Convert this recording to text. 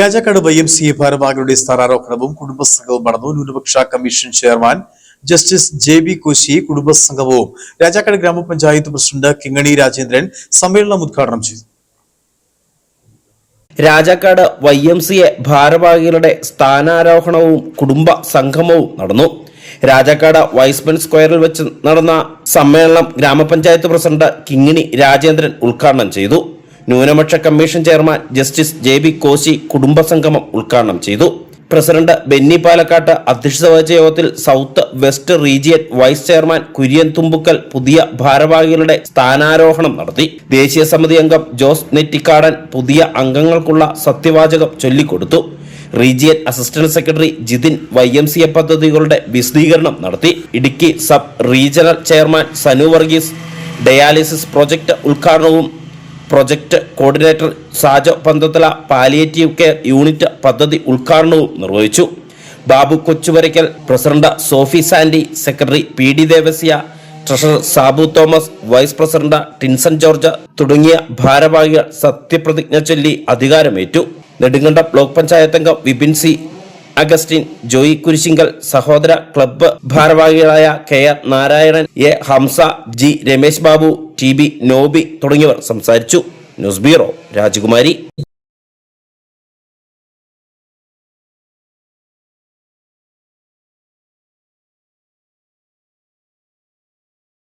Rajakkad YMCA ഭാരവാഹികളുടെ സ്ഥാനാരോഹണവും കുടുംബസംഘവും നടന്നു. ന്യൂനപക്ഷ commission chairman justice JB Koshy കുടുംബസംഘവും രാജാക്കാട് ഗ്രാമപഞ്ചായത്ത് പ്രസിഡന്റ് കിങ്ങണി രാജേന്ദ്രൻ സമ്മേളനം ഉദ്ഘാടനം ചെയ്തു. രാജാക്കാട് YMCA ഭാരവാഹികളുടെ സ്ഥാനാരോഹണവും കുടുംബ സംഗമവും നടന്നു. രാജാക്കാട് വൈസ്മെൻ സ്ക്വയറിൽ വെച്ച് നടന്ന സമ്മേളനം ഗ്രാമപഞ്ചായത്ത് പ്രസിഡന്റ് കിങ്ങിണി രാജേന്ദ്രൻ ഉദ്ഘാടനം ചെയ്തു. ന്യൂനപക്ഷ commission chairman justice JB Koshy കുടുംബസംഗമം ഉദ്ഘാടനം ചെയ്തു. പ്രസിഡന്റ് ബെന്നി പാലക്കാട്ട് അധ്യക്ഷത വഹിച്ച യോഗത്തിൽ south west region vice chairman Kurian Thumpukkal പുതിയ ഭാരവാഹികളുടെ സ്ഥാനാരോഹണം നടത്തി. ദേശീയ സമിതി അംഗം ജോസ് നെറ്റിക്കാടൻ പുതിയ അംഗങ്ങൾക്കുള്ള സത്യവാചകം ചൊല്ലിക്കൊടുത്തു. Region assistant secretary Jithin YMCA പദ്ധതികളുടെ വിശദീകരണം നടത്തി. Idukki sub regional chairman Sanu Varghese dialysis project ഉദ്ഘാടനവും project coordinator Sajo Panthathala palliative care unit പദ്ധതി ഉദ്ഘാടനവും നിർവഹിച്ചു. Babu Kochuvarakkal, president Sophy Sandy, secretary PD Devasya, treasurer Sabu Thomas, vice president Tinson George തുടങ്ങിയ ഭാരവാഹികൾ സത്യപ്രതിജ്ഞ ചൊല്ലി അധികാരമേറ്റു. നെടുങ്കണ്ടം ബ്ലോക്ക് പഞ്ചായത്ത് അംഗം Vipin C Augustine, Joy Kurisinkal, സഹോദര ക്ലബ്ബ് ഭാരവാഹികളായ KR Narayanan, A Hamza, G Ramesh Babu, TB Noby തുടങ്ങിയവർ സംസാരിച്ചു. ന്യൂസ് ബ്യൂറോ, രാജകുമാരി.